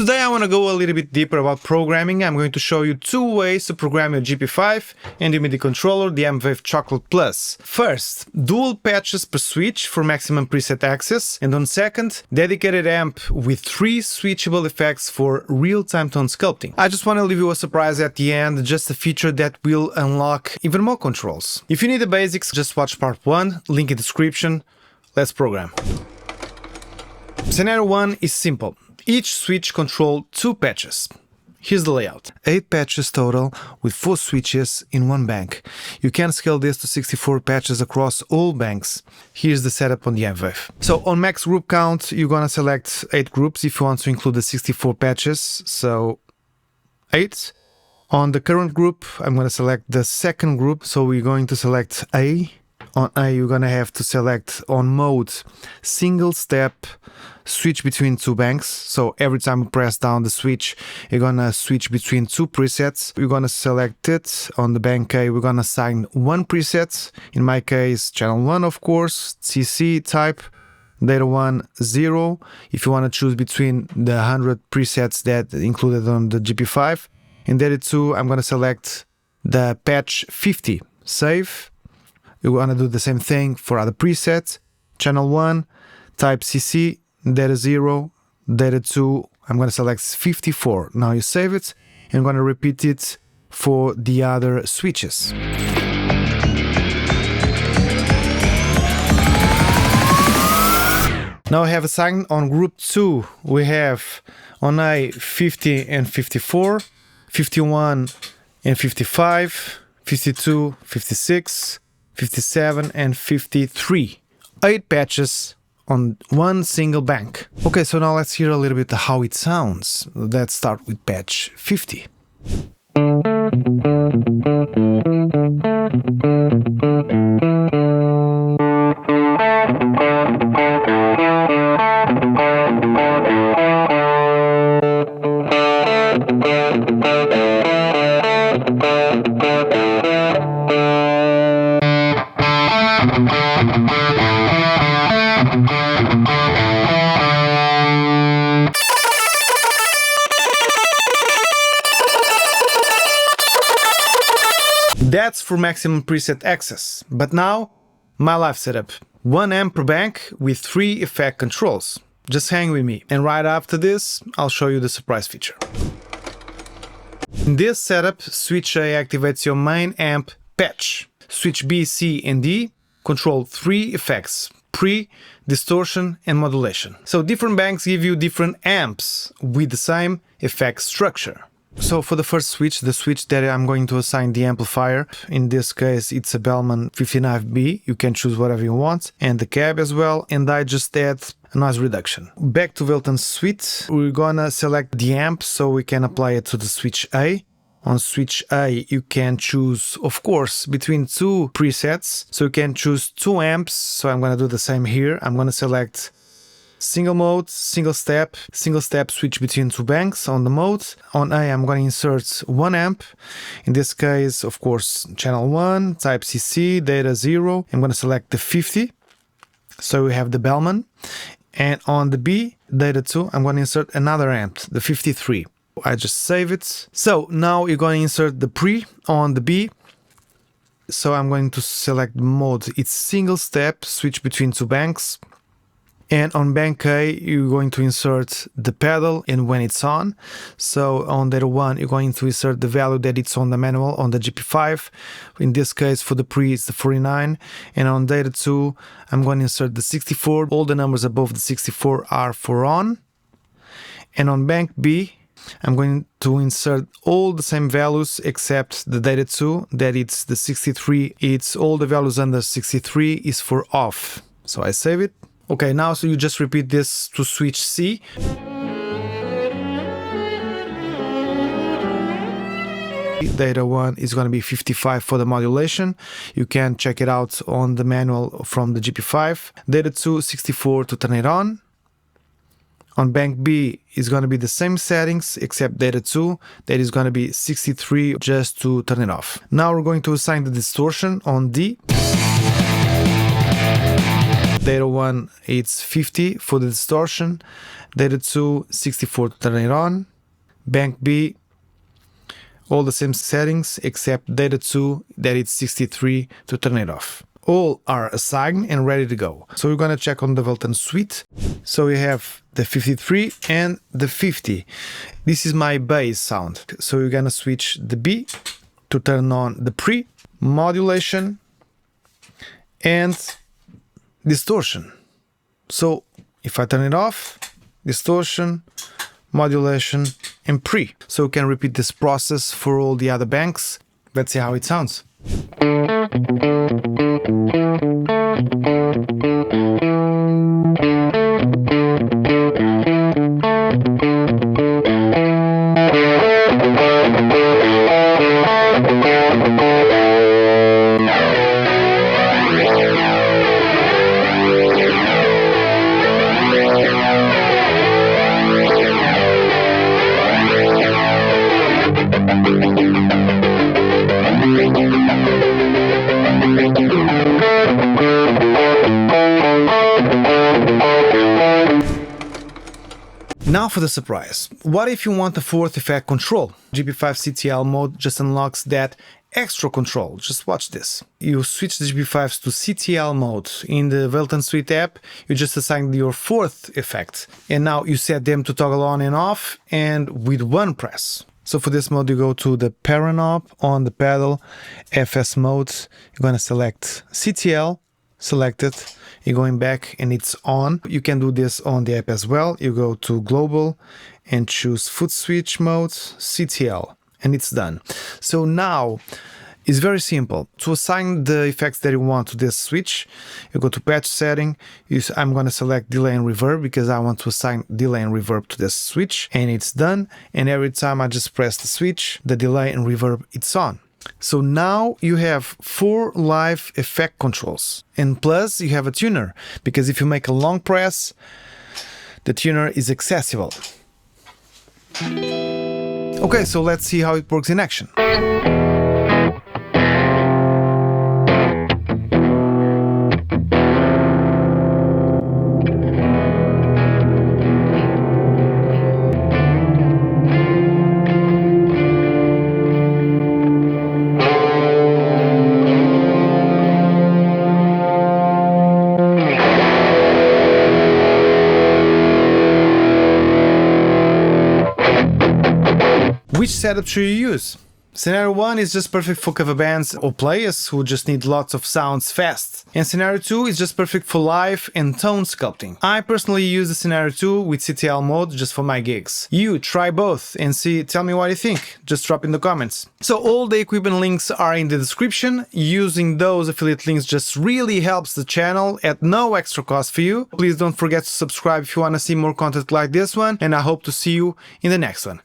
Today I want to go a little bit deeper about programming. I'm going to show you two ways to program your GP-5 and your MIDI controller, the M-Vave Chocolate Plus. First, dual patches per switch for maximum preset access, and on second, dedicated amp with 3 switchable effects for real-time tone sculpting. I just want to leave you a surprise at the end, just a feature that will unlock even more controls. If you need the basics, just watch part 1, link in the description. Let's program. Scenario 1 is simple. Each switch controls 2 patches. Here's the layout. 8 patches total with 4 switches in one bank. You can scale this to 64 patches across all banks. Here's the setup on the M-Vave. So on max group count, you're gonna select 8 groups if you want to include the 64 patches. So 8. On the current group, I'm gonna select the second group. So we're going to select A. On A, you're gonna have to select on mode single step switch between 2 banks. So every time you press down the switch, you're gonna switch between 2 presets. You're gonna select it. On the bank A, we're gonna assign 1 preset. In my case, channel 1, of course, CC type, data 1, 0. If you want to choose between the 100 presets that included on the GP-5. In data 2, I'm gonna select the patch 50, save. You want to do the same thing for other presets. Channel 1, type CC, data 0, data 2, I'm going to select 54. Now you save it, and I'm going to repeat it for the other switches. Now I have assigned on group 2, we have on A 50 and 54, 51 and 55, 52, 56, 57 and 53. 8 patches on one single bank. Okay, so now let's hear a little bit how it sounds. Let's start with patch 50. That's for maximum preset access. But now, my live setup. 1 amp per bank with 3 effect controls. Just hang with me. And right after this, I'll show you the surprise feature. In this setup, switch A activates your main amp patch. Switch B, C, and D control 3 effects: pre, distortion, and modulation. So different banks give you different amps with the same effect structure. So for the first switch, the switch that I'm going to assign the amplifier, in this case it's a Bellman 59B, you can choose whatever you want, and the cab as well, and I just add a noise reduction. Back to Valeton's suite, we're gonna select the amp so we can apply it to the switch A. On switch A, you can choose, of course, between 2 presets, so you can choose 2 amps, so I'm gonna do the same here. I'm gonna select single mode, single step switch between 2 banks on the mode. On A, I'm going to insert 1 amp. In this case, of course, channel 1, type CC, data 0. I'm going to select the 50. So we have the Bellman. And on the B, data 2, I'm going to insert another amp, the 53. I just save it. So now you're going to insert the pre on the B. So I'm going to select mode. It's single step, switch between 2 banks. And on bank A, you're going to insert the pedal and when it's on. So on data 1, you're going to insert the value that it's on the manual on the GP-5. In this case, for the pre, it's the 49. And on data 2, I'm going to insert the 64. All the numbers above the 64 are for on. And on bank B, I'm going to insert all the same values except the data 2, that it's the 63. It's all the values under 63 is for off. So I save it. Okay, now so you just repeat this to switch C. Data 1 is going to be 55 for the modulation. You can check it out on the manual from the GP-5. Data 2, 64 to turn it on. On bank B is going to be the same settings except data 2, that is going to be 63 just to turn it off. Now we're going to assign the distortion on D. Data 1, it's 50 for the distortion. Data 2, 64 to turn it on. Bank B, all the same settings except Data 2 that it's 63 to turn it off. All are assigned and ready to go. So we're gonna check on the Valeton suite. So we have the 53 and the 50. This is my bass sound. So we're gonna switch the B to turn on the pre, modulation, and distortion. So if I turn it off, distortion, modulation, and pre. So we can repeat this process for all the other banks. Let's see how it sounds. Now for the surprise. What if you want a fourth effect control? GP-5 CTL mode just unlocks that extra control. Just watch this. You switch the GP-5s to CTL mode. In the Valeton Suite app, you just assign your fourth effect. And now you set them to toggle on and off, and with one press. So for this mode, you go to the parent knob on the pedal, FS mode. You're going to select CTL, select it. You're going back and it's on. You can do this on the app as well. You go to global and choose foot switch mode, CTL, and it's done. So now it's very simple. To assign the effects that you want to this switch, you go to patch setting. I'm going to select delay and reverb because I want to assign delay and reverb to this switch, and it's done. And every time I just press the switch, the delay and reverb, it's on. So now you have 4 live effect controls, and plus you have a tuner, because if you make a long press, the tuner is accessible. Okay, so let's see how it works in action. Which setup should you use? Scenario 1 is just perfect for cover bands or players who just need lots of sounds fast. And Scenario 2 is just perfect for live and tone sculpting. I personally use the Scenario 2 with CTL mode just for my gigs. You try both and tell me what you think. Just drop in the comments. So all the equipment links are in the description. Using those affiliate links just really helps the channel at no extra cost for you. Please don't forget to subscribe if you want to see more content like this one, and I hope to see you in the next one.